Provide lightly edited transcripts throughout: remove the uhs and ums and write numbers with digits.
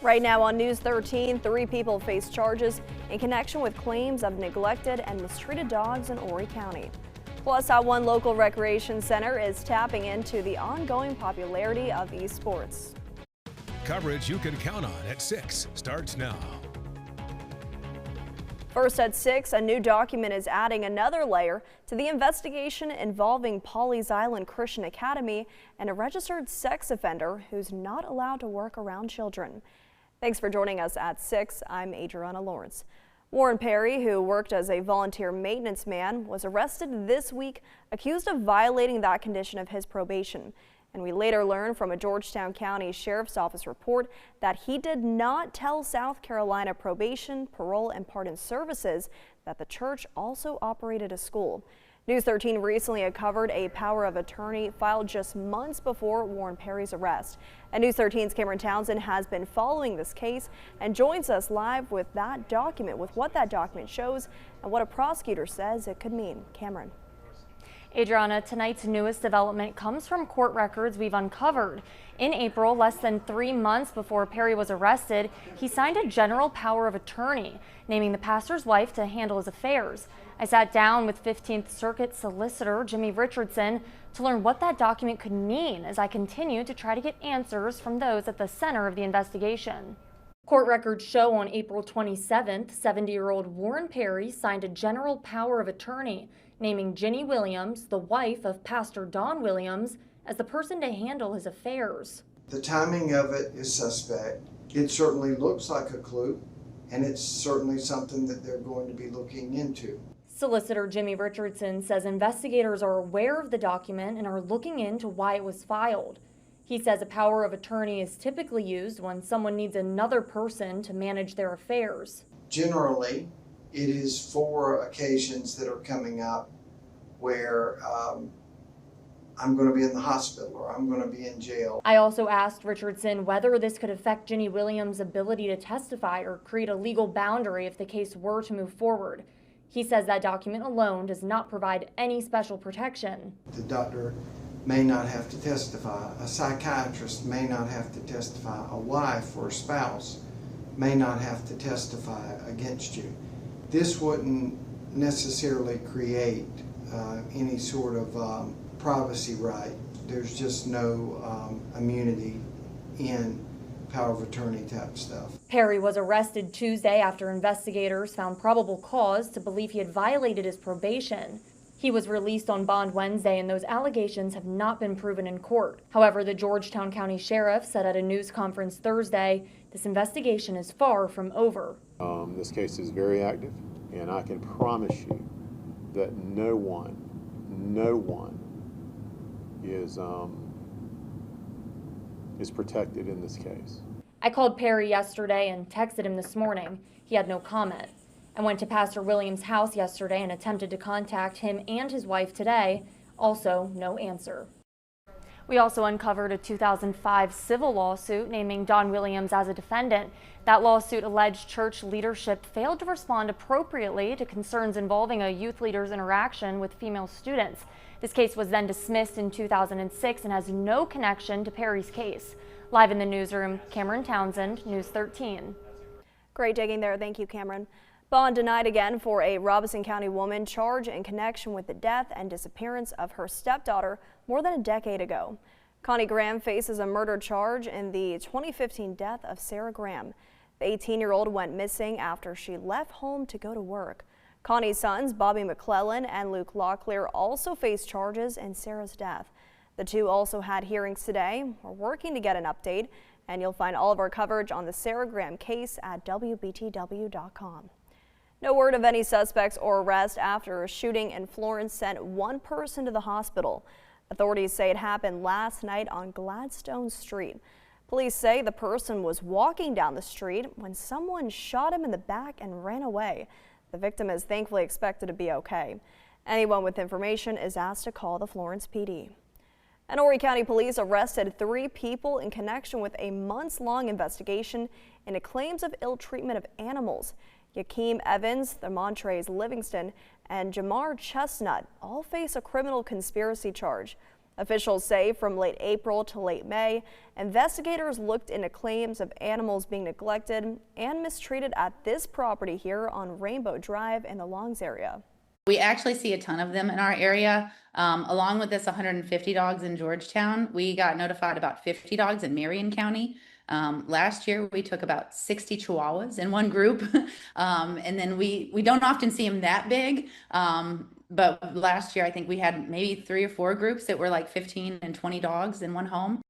Right now on News 13, 3 people face charges in connection with claims of neglected and mistreated dogs in Horry County. Plus, how one local recreation center is tapping into the ongoing popularity of esports. Coverage you can count on at 6 starts now. First at 6, a new document is adding another layer to the investigation involving Pawleys Island Christian Academy and a registered sex offender who's not allowed to work around children. Thanks for joining us at 6. I'm Adriana Lawrence. Warren Perry, who worked as a volunteer maintenance man, was arrested this week accused of violating that condition of his probation. And we later learned from a Georgetown County Sheriff's Office report that he did not tell South Carolina Probation, Parole, and Pardon Services that the church also operated a school. News 13 recently uncovered a power of attorney filed just months before Warren Perry's arrest. And News 13's Cameron Townsend has been following this case and joins us live with that document, with what that document shows and what a prosecutor says it could mean. Cameron. Adriana, tonight's newest development comes from court records we've uncovered. In April, less than 3 months before Perry was arrested, he signed a general power of attorney, naming the pastor's wife to handle his affairs. I sat down with 15th Circuit solicitor Jimmy Richardson to learn what that document could mean as I continue to try to get answers from those at the center of the investigation. Court records show on April 27th, 70-year-old Warren Perry signed a general power of attorney, naming Ginny Williams, the wife of Pastor Don Williams, as the person to handle his affairs. The timing of it is suspect. It certainly looks like a clue, and it's certainly something that they're going to be looking into. Solicitor Jimmy Richardson says investigators are aware of the document and are looking into why it was filed. He says a power of attorney is typically used when someone needs another person to manage their affairs. Generally, it is for occasions that are coming up where I'm going to be in the hospital or I'm going to be in jail. I also asked Richardson whether this could affect Ginny Williams' ability to testify or create a legal boundary if the case were to move forward. He says that document alone does not provide any special protection. The doctor may not have to testify. A psychiatrist may not have to testify. A wife or a spouse may not have to testify against you. This wouldn't necessarily create any sort of privacy right. There's just no immunity in power of attorney type stuff. Perry was arrested Tuesday after investigators found probable cause to believe he had violated his probation. He was released on bond Wednesday, and those allegations have not been proven in court. However, the Georgetown County Sheriff said at a news conference Thursday, this investigation is far from over. This case is very active, and I can promise you that no one is protected in this case. I called Perry yesterday and texted him this morning. He had no comment. I went to Pastor Williams' house yesterday and attempted to contact him and his wife today. Also, no answer. We also uncovered a 2005 civil lawsuit naming Don Williams as a defendant. That lawsuit alleged church leadership failed to respond appropriately to concerns involving a youth leader's interaction with female students. This case was then dismissed in 2006 and has no connection to Perry's case. Live in the newsroom, Cameron Townsend, News 13. Great digging there. Thank you, Cameron. Bond denied again for a Robeson County woman charged in connection with the death and disappearance of her stepdaughter more than a decade ago. Connie Graham faces a murder charge in the 2015 death of Sarah Graham. The 18-year-old went missing after she left home to go to work. Connie's sons, Bobby McClellan and Luke Locklear, also face charges in Sarah's death. The two also had hearings today. We're working to get an update, and you'll find all of our coverage on the Sarah Graham case at WBTW.com. No word of any suspects or arrest after a shooting in Florence sent one person to the hospital. Authorities say it happened last night on Gladstone Street. Police say the person was walking down the street when someone shot him in the back and ran away. The victim is thankfully expected to be okay. Anyone with information is asked to call the Florence PD. And Horry County Police arrested 3 people in connection with a months-long investigation into claims of ill treatment of animals. Yakeem Evans, Montrez Livingston, and Jamar Chestnut all face a criminal conspiracy charge. Officials say from late April to late May, investigators looked into claims of animals being neglected and mistreated at this property here on Rainbow Drive in the Longs area. We actually see a ton of them in our area. Along with this 150 dogs in Georgetown, we got notified about 50 dogs in Marion County. Last year, we took about 60 Chihuahuas in one group. And then we don't often see them that big. But last year, I think we had maybe 3 or 4 groups that were like 15 and 20 dogs in one home.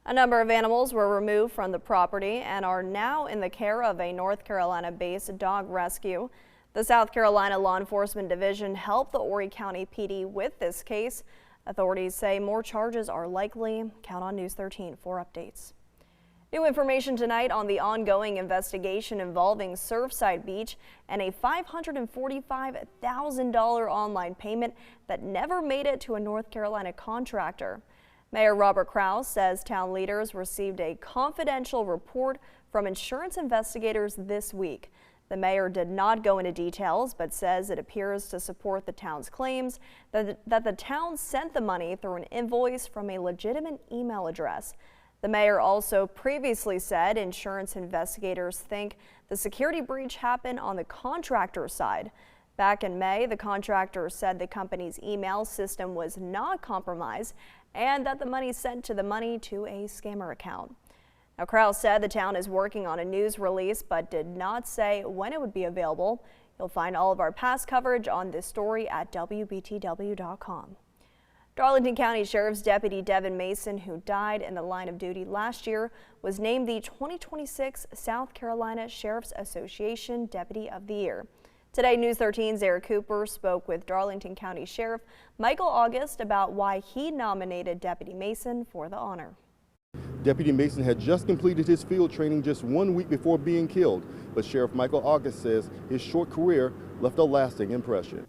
A number of animals were removed from the property and are now in the care of a North Carolina-based dog rescue. The South Carolina Law Enforcement Division helped the Horry County PD with this case. Authorities say more charges are likely. Count on News 13 for updates. New information tonight on the ongoing investigation involving Surfside Beach and a $545,000 online payment that never made it to a North Carolina contractor. Mayor Robert Kraus says town leaders received a confidential report from insurance investigators this week. The mayor did not go into details, but says it appears to support the town's claims that the town sent the money through an invoice from a legitimate email address. The mayor also previously said insurance investigators think the security breach happened on the contractor's side. Back in May, the contractor said the company's email system was not compromised and that the money sent to a scammer account. Now, Kraus said the town is working on a news release but did not say when it would be available. You'll find all of our past coverage on this story at WBTW.com. Darlington County Sheriff's Deputy Devin Mason, who died in the line of duty last year, was named the 2026 South Carolina Sheriff's Association Deputy of the Year. Today, News 13's Eric Cooper spoke with Darlington County Sheriff Michael August about why he nominated Deputy Mason for the honor. Deputy Mason had just completed his field training just 1 week before being killed, but Sheriff Michael August says his short career left a lasting impression.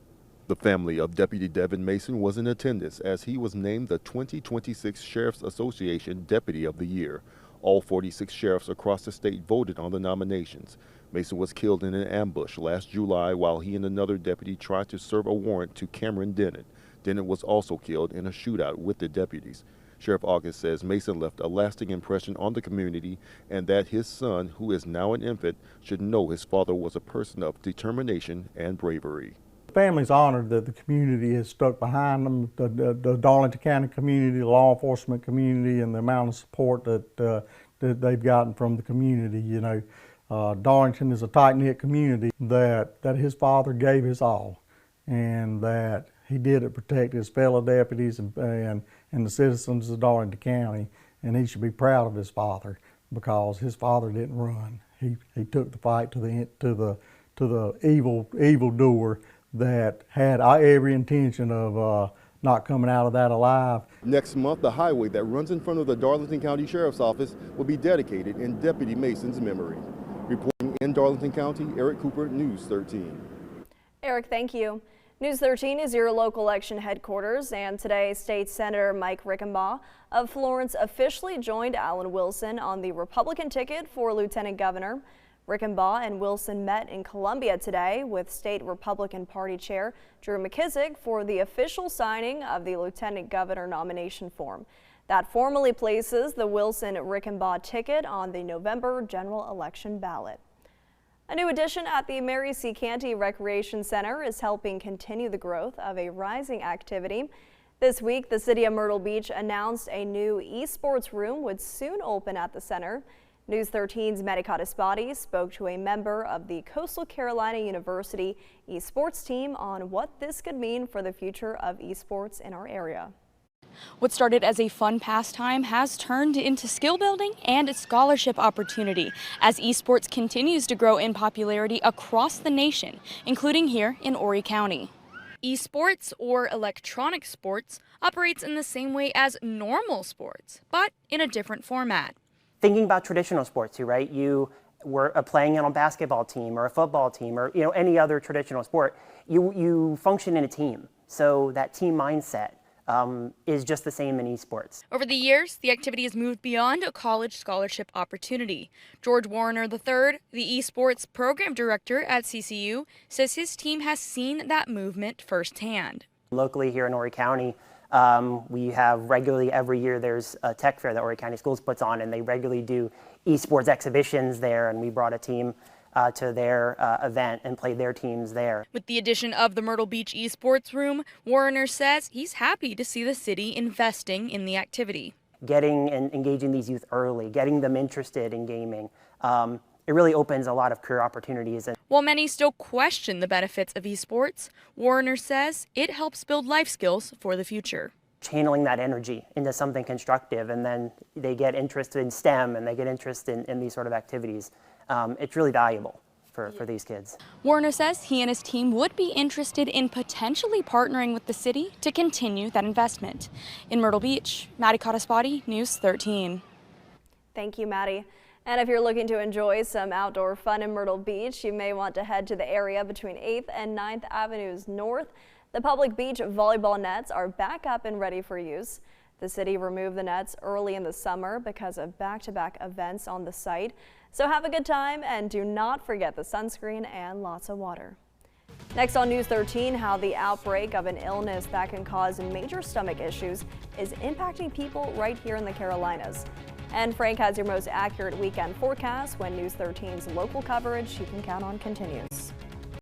The family of Deputy Devin Mason was in attendance as he was named the 2026 Sheriff's Association Deputy of the Year. All 46 sheriffs across the state voted on the nominations. Mason was killed in an ambush last July while he and another deputy tried to serve a warrant to Cameron Dennett. Dennett was also killed in a shootout with the deputies. Sheriff August says Mason left a lasting impression on the community and that his son, who is now an infant, should know his father was a person of determination and bravery. The family's honored that the community has stuck behind them, the Darlington County community, the law enforcement community, and the amount of support that they've gotten from the community. You know, Darlington is a tight-knit community that his father gave his all, and that he did it to protect his fellow deputies and the citizens of Darlington County, and he should be proud of his father because his father didn't run. He took the fight to the evil doer that had every intention of not coming out of that alive. Next month, the highway that runs in front of the Darlington County Sheriff's Office will be dedicated in Deputy Mason's memory. Reporting in Darlington County, Eric Cooper, News 13. Eric, thank you. News 13 is your local election headquarters, and today State Senator Mike Rickenbaugh of Florence officially joined Alan Wilson on the Republican ticket for Lieutenant Governor. Rickenbaugh and Wilson met in Columbia today with State Republican Party Chair Drew McKissick for the official signing of the Lieutenant Governor nomination form. That formally places the Wilson-Rickenbaugh ticket on the November general election ballot. A new addition at the Mary C. Canty Recreation Center is helping continue the growth of a rising activity. This week, the city of Myrtle Beach announced a new esports room would soon open at the center. News 13's Medicata Spotty spoke to a member of the Coastal Carolina University esports team on what this could mean for the future of esports in our area. What started as a fun pastime has turned into skill building and a scholarship opportunity as esports continues to grow in popularity across the nation, including here in Horry County. Esports, or electronic sports, operates in the same way as normal sports, but in a different format. Thinking about traditional sports, right? You were playing on a basketball team or a football team or any other traditional sport. You function in a team, so that team mindset is just the same in esports. Over the years, the activity has moved beyond a college scholarship opportunity. George Warner III, the esports program director at CCU, says his team has seen that movement firsthand. Locally here in Horry County, We have regularly, every year, there's a tech fair that Horry County Schools puts on, and they regularly do esports exhibitions there, and we brought a team to their event and played their teams there. With the addition of the Myrtle Beach Esports Room, Warner says he's happy to see the city investing in the activity. Getting and engaging these youth early, getting them interested in gaming, it really opens a lot of career opportunities. While many still question the benefits of esports, Warner says it helps build life skills for the future. Channeling that energy into something constructive, and then they get interested in STEM and they get interested in these sort of activities. It's really valuable for these kids. Warner says he and his team would be interested in potentially partnering with the city to continue that investment. In Myrtle Beach, Maddie Cottaspati, News 13. Thank you, Maddie. And if you're looking to enjoy some outdoor fun in Myrtle Beach, you may want to head to the area between 8th and 9th Avenues North. The public beach volleyball nets are back up and ready for use. The city removed the nets early in the summer because of back-to-back events on the site. So have a good time and do not forget the sunscreen and lots of water. Next on News 13, how the outbreak of an illness that can cause major stomach issues is impacting people right here in the Carolinas. And Frank has your most accurate weekend forecast when News 13's local coverage you can count on continues.